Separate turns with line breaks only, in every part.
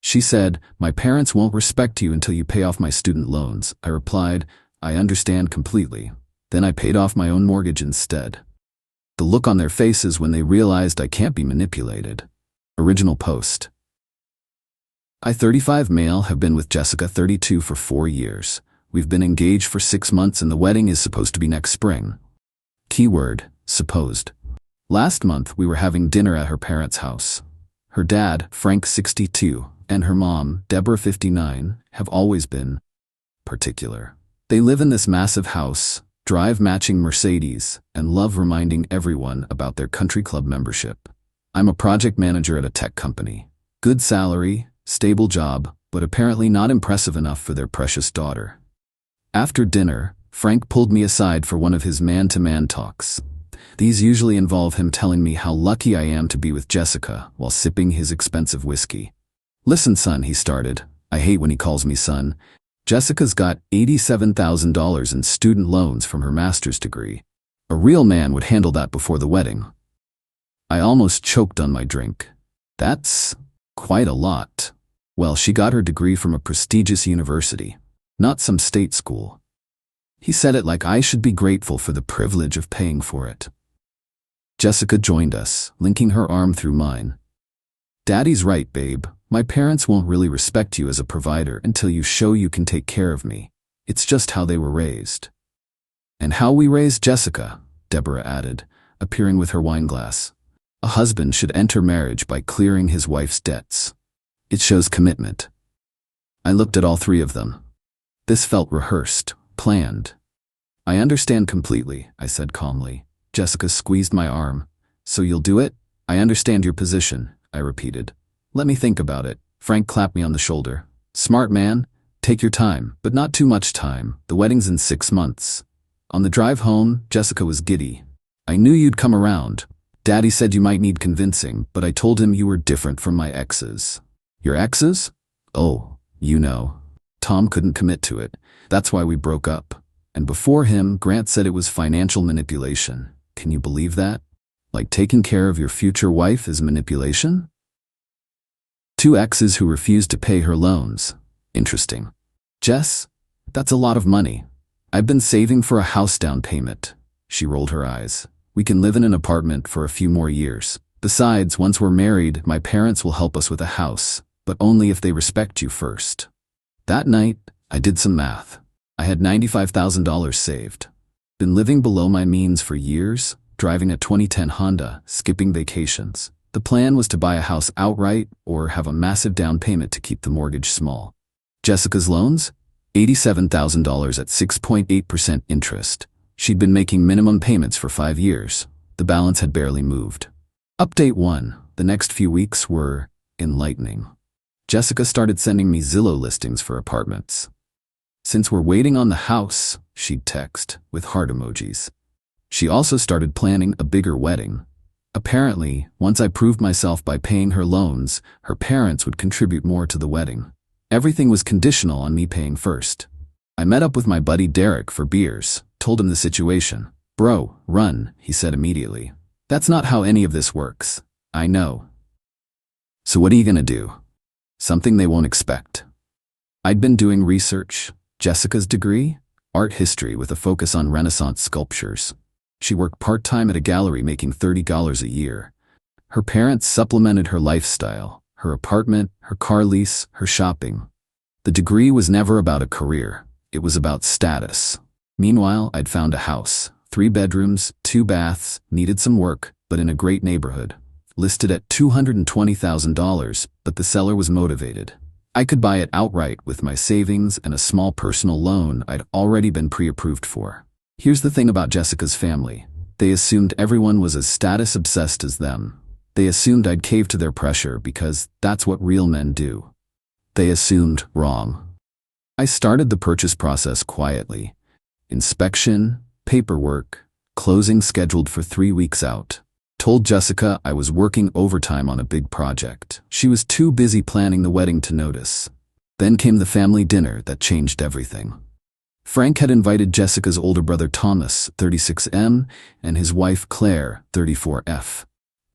She said, "My parents won't respect you until you pay off my student loans." I replied, "I understand completely." Then I paid off my own mortgage instead. The look on their faces when they realized I can't be manipulated. Original post. I, 35 male, have been with Jessica, 32, for 4 years. We've been engaged for 6 months and the wedding is supposed to be next spring. Keyword, supposed. Last month we were having dinner at her parents' house. Her dad, Frank, 62, and her mom, Deborah, 59, have always been particular. They live in this massive house, drive matching Mercedes, and love reminding everyone about their country club membership. I'm a project manager at a tech company. Good salary, stable job, but apparently not impressive enough for their precious daughter. After dinner, Frank pulled me aside for one of his man-to-man talks. These usually involve him telling me how lucky I am to be with Jessica while sipping his expensive whiskey. "Listen, son," he started. I hate when he calls me son. "Jessica's got $87,000 in student loans from her master's degree. A real man would handle that before the wedding." I almost choked on my drink. That's quite a lot. Well, she got her degree from a prestigious university, not some state school. He said it like I should be grateful for the privilege of paying for it. Jessica joined us, linking her arm through mine. "Daddy's right, babe. My parents won't really respect you as a provider until you show you can take care of me. It's just how they were raised." "And how we raised Jessica," Deborah added, appearing with her wineglass. "A husband should enter marriage by clearing his wife's debts. It shows commitment." I looked at all three of them. This felt rehearsed, planned. "I understand completely," I said calmly. Jessica squeezed my arm. "So you'll do it?" "I understand your position," I repeated. "Let me think about it." Frank clapped me on the shoulder. "Smart man. Take your time, but not too much time. The wedding's in 6 months. On the drive home, Jessica was giddy. "I knew you'd come around. Daddy said you might need convincing, but I told him you were different from my exes." "Your exes?" "Oh, you know. Tom couldn't commit to it. That's why we broke up. And before him, Grant said it was financial manipulation. Can you believe that? Like taking care of your future wife is manipulation?" 2 exes who refused to pay her loans. Interesting. "Jess, that's a lot of money. I've been saving for a house down payment." She rolled her eyes. "We can live in an apartment for a few more years. Besides, once we're married, my parents will help us with a house, but only if they respect you first." That night, I did some math. I had $95,000 saved. Been living below my means for years, driving a 2010 Honda, skipping vacations. The plan was to buy a house outright or have a massive down payment to keep the mortgage small. Jessica's loans? $87,000 at 6.8% interest. She'd been making minimum payments for 5 years. The balance had barely moved. Update 1. The next few weeks were enlightening. Jessica started sending me Zillow listings for apartments. "Since we're waiting on the house," she'd text, with heart emojis. She also started planning a bigger wedding. Apparently, once I proved myself by paying her loans, her parents would contribute more to the wedding. Everything was conditional on me paying first. I met up with my buddy Derek for beers, told him the situation. "Bro, run," he said immediately. "That's not how any of this works." "I know." "So what are you gonna do?" "Something they won't expect." I'd been doing research. Jessica's degree? Art history with a focus on Renaissance sculptures. She worked part-time at a gallery making $30 a year. Her parents supplemented her lifestyle, her apartment, her car lease, her shopping. The degree was never about a career. It was about status. Meanwhile, I'd found a house, 3 bedrooms, 2 baths, needed some work, but in a great neighborhood. Listed at $220,000, but the seller was motivated. I could buy it outright with my savings and a small personal loan I'd already been pre-approved for. Here's the thing about Jessica's family. They assumed everyone was as status-obsessed as them. They assumed I'd cave to their pressure because that's what real men do. They assumed wrong. I started the purchase process quietly. Inspection, paperwork, closing scheduled for 3 weeks out. Told Jessica I was working overtime on a big project. She was too busy planning the wedding to notice. Then came the family dinner that changed everything. Frank had invited Jessica's older brother Thomas, 36M, and his wife Claire, 34F.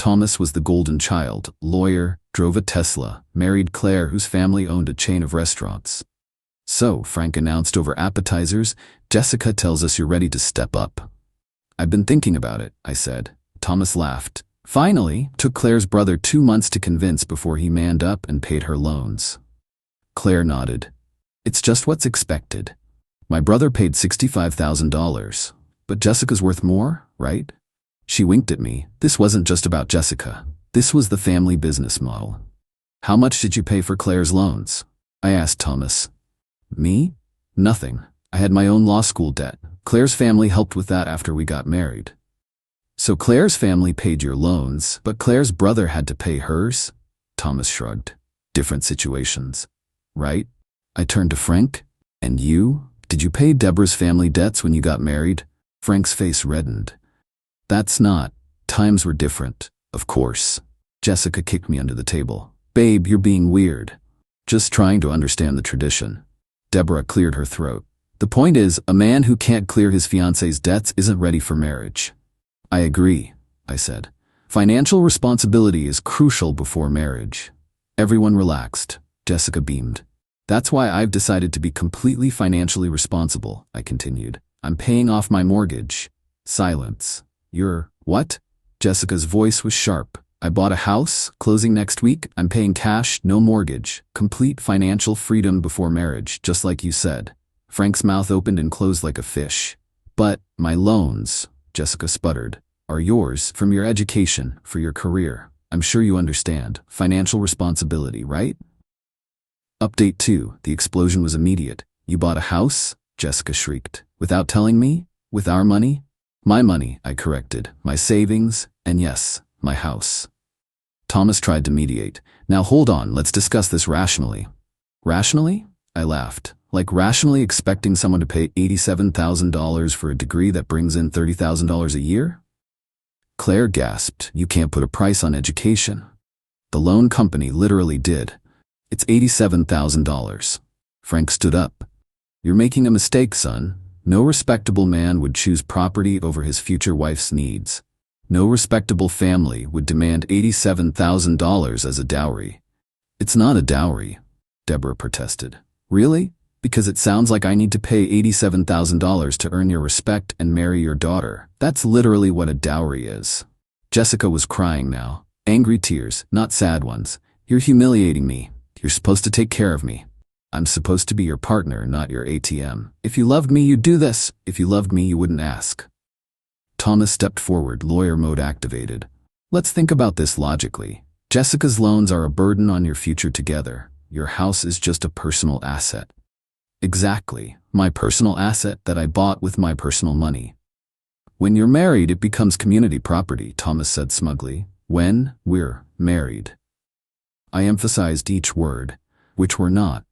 Thomas was the golden child, lawyer, drove a Tesla, married Claire whose family owned a chain of restaurants. So, Frank announced over appetizers, Jessica tells us you're ready to step up. I've been thinking about it, I said. Thomas laughed. Finally, took Claire's brother 2 months to convince before he manned up and paid her loans. Claire nodded. It's just what's expected. My brother paid $65,000, but Jessica's worth more, right? She winked at me. This wasn't just about Jessica. This was the family business model. How much did you pay for Claire's loans? I asked Thomas. Me? Nothing. I had my own law school debt. Claire's family helped with that after we got married. So Claire's family paid your loans, but Claire's brother had to pay hers? Thomas shrugged. Different situations. Right? I turned to Frank. And you? Did you pay Deborah's family debts when you got married? Frank's face reddened. That's not. Times were different, of course. Jessica kicked me under the table. Babe, you're being weird. Just trying to understand the tradition. Deborah cleared her throat. The point is, a man who can't clear his fiancé's debts isn't ready for marriage. I agree, I said. Financial responsibility is crucial before marriage. Everyone relaxed. Jessica beamed. That's why I've decided to be completely financially responsible, I continued. I'm paying off my mortgage. Silence. You're, what? Jessica's voice was sharp. I bought a house, closing next week. I'm paying cash, no mortgage. Complete financial freedom before marriage, just like you said. Frank's mouth opened and closed like a fish. But my loans, Jessica sputtered, are yours from your education, for your career. I'm sure you understand. Financial responsibility, right? Update 2. The explosion was immediate. You bought a house? Jessica shrieked. Without telling me? With our money? My money, I corrected. My savings, and yes, my house. Thomas tried to mediate. Now hold on, let's discuss this rationally. Rationally? I laughed. Like rationally expecting someone to pay $87,000 for a degree that brings in $30,000 a year? Claire gasped. You can't put a price on education. The loan company literally did. It's $87,000. Frank stood up. You're making a mistake, son. No respectable man would choose property over his future wife's needs. No respectable family would demand $87,000 as a dowry. It's not a dowry, Deborah protested. Really? Because it sounds like I need to pay $87,000 to earn your respect and marry your daughter. That's literally what a dowry is. Jessica was crying now. Angry tears, not sad ones. You're humiliating me. You're supposed to take care of me. I'm supposed to be your partner, not your ATM. If you loved me, you'd do this. If you loved me, you wouldn't ask. Thomas stepped forward, lawyer mode activated. Let's think about this logically. Jessica's loans are a burden on your future together. Your house is just a personal asset. Exactly, my personal asset that I bought with my personal money. When you're married, it becomes community property, Thomas said smugly. When we're married. I emphasized each word, which we're not.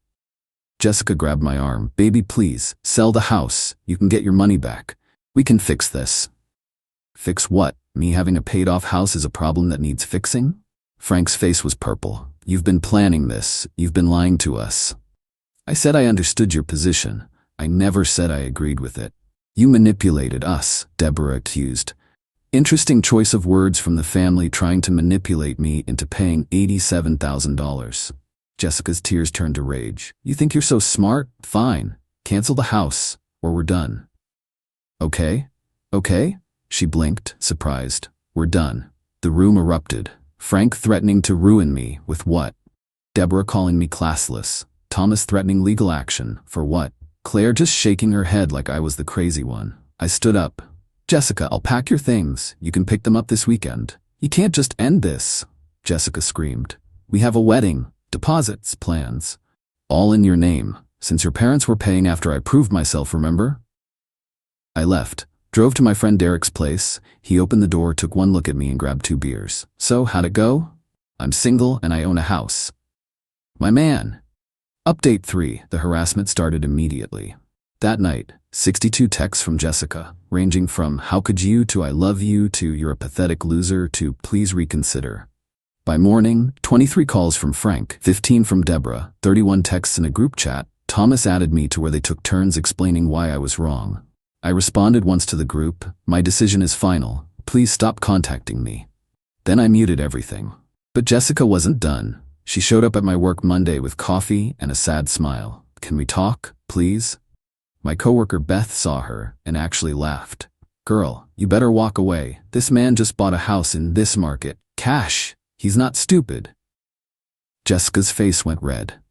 Jessica grabbed my arm. Baby, please, sell the house. You can get your money back. We can fix this. Fix what? Me having a paid-off house is a problem that needs fixing? Frank's face was purple. You've been planning this. You've been lying to us. I said I understood your position. I never said I agreed with it. You manipulated us, Deborah accused. Interesting choice of words from the family trying to manipulate me into paying $87,000. Jessica's tears turned to rage. You think you're so smart? Fine. Cancel the house, or we're done. Okay? Okay? She blinked, surprised. We're done. The room erupted. Frank threatening to ruin me, with what? Deborah calling me classless. Thomas threatening legal action, for what? Claire just shaking her head like I was the crazy one. I stood up. Jessica, I'll pack your things. You can pick them up this weekend. You can't just end this. Jessica screamed. We have a wedding, deposits, plans. All in your name, since your parents were paying after I proved myself, remember? I left. Drove to my friend Derek's place. He opened the door, took one look at me and grabbed 2 beers. So, how'd it go? I'm single and I own a house. My man. Update 3. The harassment started immediately. That night, 62 texts from Jessica, ranging from how could you to I love you to you're a pathetic loser to please reconsider. By morning, 23 calls from Frank, 15 from Deborah, 31 texts in a group chat. Thomas added me to where they took turns explaining why I was wrong. I responded once to the group, my decision is final, please stop contacting me. Then I muted everything. But Jessica wasn't done. She showed up at my work Monday with coffee and a sad smile. "Can we talk, please?" My coworker Beth saw her and actually laughed. "Girl, you better walk away. This man just bought a house in this market. Cash. He's not stupid." Jessica's face went red.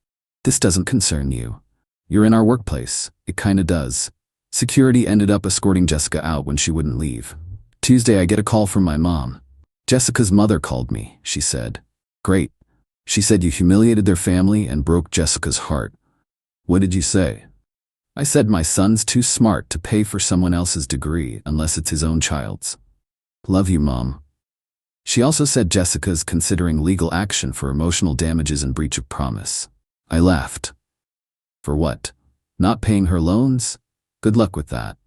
"This doesn't concern you. You're in our workplace. It kinda does." Security ended up escorting Jessica out when she wouldn't leave. Tuesday, I get a call from my mom. "Jessica's mother called me," she said. "Great. She said you humiliated their family and broke Jessica's heart." "What did you say?" "I said my son's too smart to pay for someone else's degree unless it's his own child's. Love you, Mom." She also said Jessica's considering legal action for emotional damages and breach of promise. I laughed. For what? Not paying her loans? Good luck with that.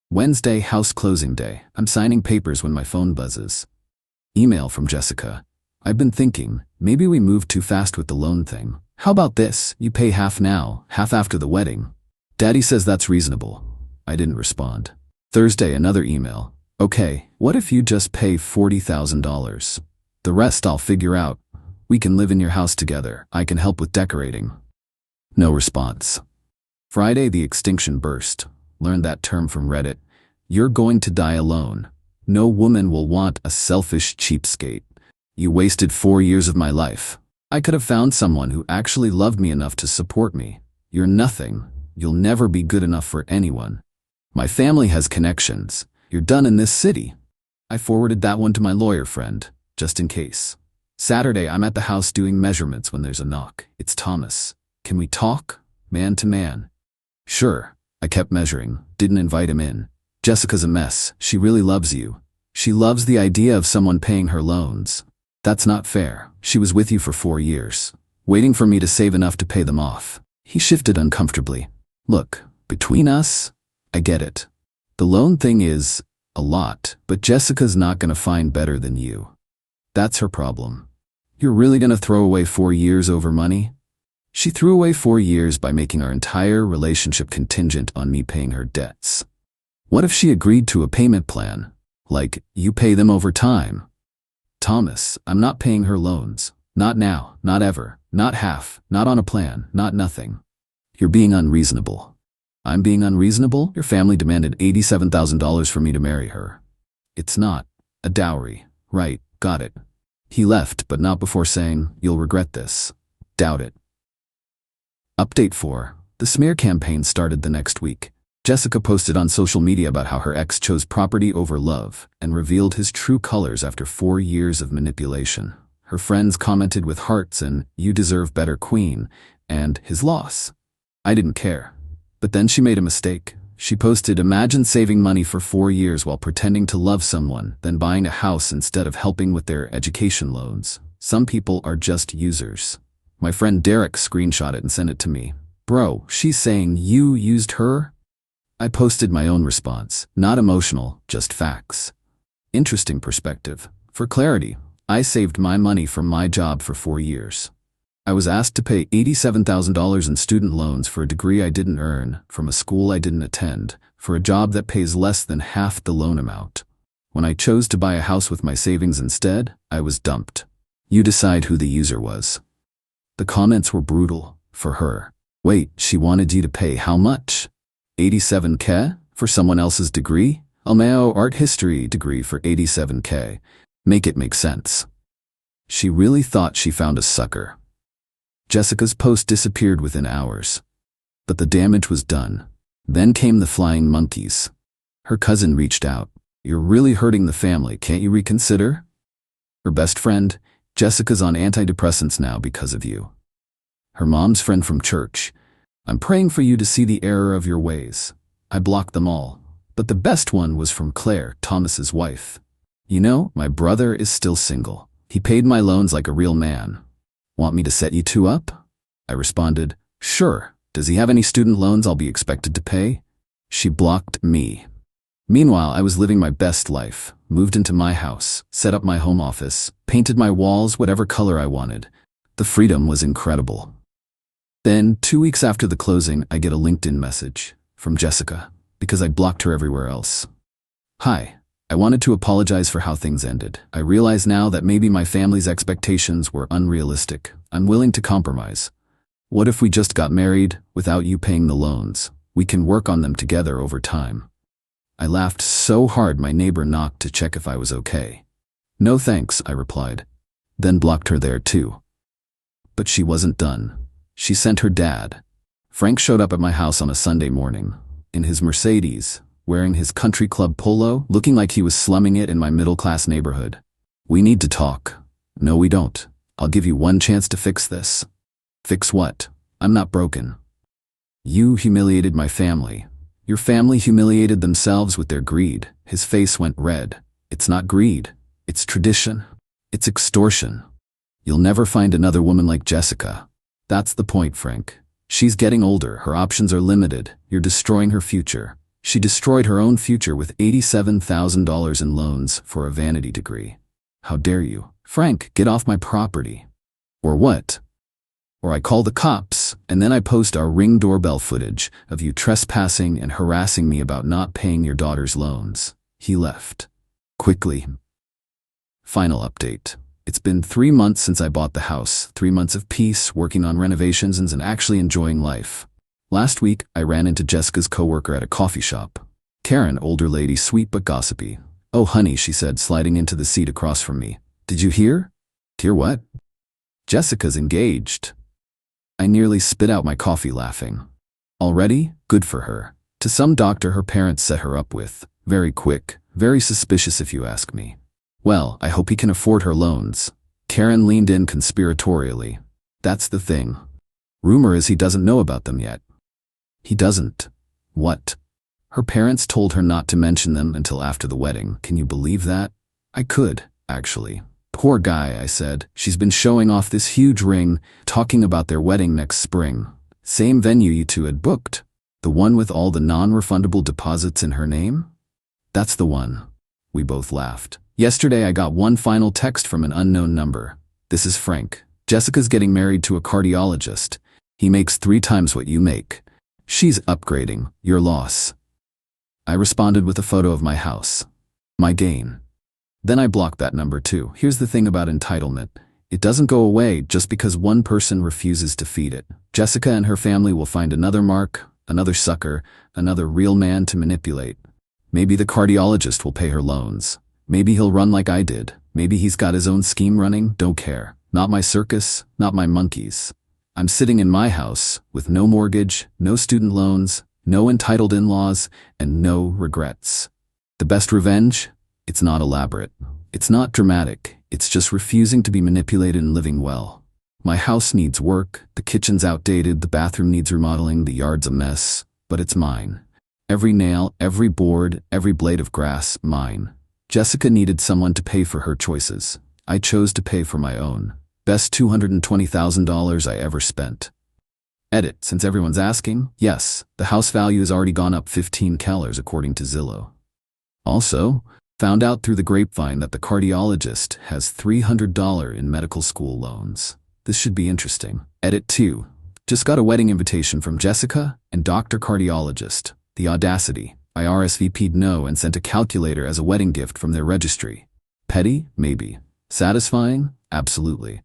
Wednesday, house closing day. I'm signing papers when my phone buzzes. Email from Jessica. "I've been thinking, maybe we moved too fast with the loan thing. How about this? You pay half now, half after the wedding. Daddy says that's reasonable." I didn't respond. Thursday, another email. "Okay, what if you just pay $40,000? The rest I'll figure out. We can live in your house together. I can help with decorating." No response. Friday, the extinction burst. Learned that term from Reddit. You're going to die alone. No woman will want a selfish cheapskate. You wasted 4 years of my life. I could have found someone who actually loved me enough to support me. You're nothing. You'll never be good enough for anyone. My family has connections. You're done in this city. I forwarded that one to my lawyer friend, just in case. Saturday, I'm at the house doing measurements when there's a knock. It's Thomas. "Can we talk? Man to man." Sure. I kept measuring, didn't invite him in. "Jessica's a mess. She really loves you. She loves the idea of someone paying her loans. That's not fair. She was with you for 4 years, waiting for me to save enough to pay them off." He shifted uncomfortably. "Look, between us, I get it. The loan thing is a lot, but Jessica's not gonna find better than you. That's her problem. You're really gonna throw away 4 years over money?" She threw away 4 years by making our entire relationship contingent on me paying her debts. What if she agreed to a payment plan? Like, you pay them over time. "Thomas, I'm not paying her loans. Not now, not ever, not half, not on a plan, not nothing." "You're being unreasonable." "I'm being unreasonable? Your family demanded $87,000 for me to marry her. It's not a dowry, right? Got it." He left, but not before saying, "You'll regret this." Doubt it. Update 4. The smear campaign started the next week. Jessica posted on social media about how her ex chose property over love and revealed his true colors after 4 years of manipulation. Her friends commented with hearts and "You deserve better, queen," and "his loss." I didn't care. But then she made a mistake. She posted, "Imagine saving money for 4 years while pretending to love someone, then buying a house instead of helping with their education loans. Some people are just users." My friend Derek screenshot it and sent it to me. "Bro, she's saying you used her?" I posted my own response. Not emotional, just facts. Interesting perspective. For clarity, I saved my money from my job for 4 years. I was asked to pay $87,000 in student loans for a degree I didn't earn, from a school I didn't attend, for a job that pays less than half the loan amount. When I chose to buy a house with my savings instead, I was dumped. You decide who the user was. The comments were brutal, for her. Wait, she wanted you to pay how much? $87K? For someone else's degree? Almao art history degree for $87K. Make it make sense. She really thought she found a sucker. Jessica's post disappeared within hours. But the damage was done. Then came the flying monkeys. Her cousin reached out. "You're really hurting the family, can't you reconsider?" Her best friend, "Jessica's on antidepressants now because of you." Her mom's friend from church, "I'm praying for you to see the error of your ways." I blocked them all. But the best one was from Claire, Thomas's wife. "You know, my brother is still single. He paid my loans like a real man. Want me to set you two up?" I responded, "Sure. Does he have any student loans I'll be expected to pay?" She blocked me. Meanwhile, I was living my best life, moved into my house, set up my home office, painted my walls whatever color I wanted. The freedom was incredible. Then, 2 weeks after the closing, I get a LinkedIn message from Jessica, because I blocked her everywhere else. "Hi, I wanted to apologize for how things ended. I realize now that maybe my family's expectations were unrealistic. I'm willing to compromise. What if we just got married without you paying the loans? We can work on them together over time. I laughed so hard my neighbor knocked to check if I was okay. No thanks, I replied, then blocked her there too. But she wasn't done. She sent her dad. Frank showed up at my house on a Sunday morning, in his Mercedes, wearing his country club polo, looking like he was slumming it in my middle-class neighborhood. We need to talk. No, we don't. I'll give you one chance to fix this. Fix what? I'm not broken. You humiliated my family. Your family humiliated themselves with their greed. His face went red. It's not greed. It's tradition. It's extortion. You'll never find another woman like Jessica. That's the point, Frank. She's getting older. Her options are limited. You're destroying her future. She destroyed her own future with $87,000 in loans for a vanity degree. How dare you? Frank, get off my property. Or what? Or I call the cops, and then I post our Ring doorbell footage of you trespassing and harassing me about not paying your daughter's loans. He left. Quickly. Final update. It's been 3 months since I bought the house, 3 months of peace, working on renovations and actually enjoying life. Last week, I ran into Jessica's coworker at a coffee shop. Karen, older lady, sweet but gossipy. Oh honey, she said, sliding into the seat across from me. Did you hear? Hear what? Jessica's engaged. I nearly spit out my coffee laughing. Already? Good for her. To some doctor her parents set her up with. Very quick, very suspicious if you ask me. Well, I hope he can afford her loans. Karen leaned in conspiratorially. That's the thing. Rumor is he doesn't know about them yet. He doesn't. What? Her parents told her not to mention them until after the wedding. Can you believe that? I could, actually. Poor guy, I said. She's been showing off this huge ring, talking about their wedding next spring. Same venue you two had booked. The one with all the non-refundable deposits in her name? That's the one. We both laughed. Yesterday I got one final text from an unknown number. This is Frank. Jessica's getting married to a cardiologist. He makes 3 times what you make. She's upgrading. Your loss. I responded with a photo of my house. My gain. Then I blocked that number too. Here's the thing about entitlement. It doesn't go away just because one person refuses to feed it. Jessica and her family will find another Mark, another sucker, another real man to manipulate. Maybe the cardiologist will pay her loans. Maybe he'll run like I did. Maybe he's got his own scheme running. Don't care. Not my circus, not my monkeys. I'm sitting in my house with no mortgage, no student loans, no entitled in-laws, and no regrets. The best revenge? It's not elaborate. It's not dramatic. It's just refusing to be manipulated and living well. My house needs work. The kitchen's outdated. The bathroom needs remodeling. The yard's a mess. But it's mine. Every nail, every board, every blade of grass, mine. Jessica needed someone to pay for her choices. I chose to pay for my own. Best $220,000 I ever spent. Edit, since everyone's asking, yes, the house value has already gone up 15 kellers according to Zillow. Also, found out through the grapevine that the cardiologist has $300 in medical school loans. This should be interesting. Edit 2. Just got a wedding invitation from Jessica and Dr. Cardiologist. The audacity. I RSVP'd no and sent a calculator as a wedding gift from their registry. Petty? Maybe. Satisfying? Absolutely.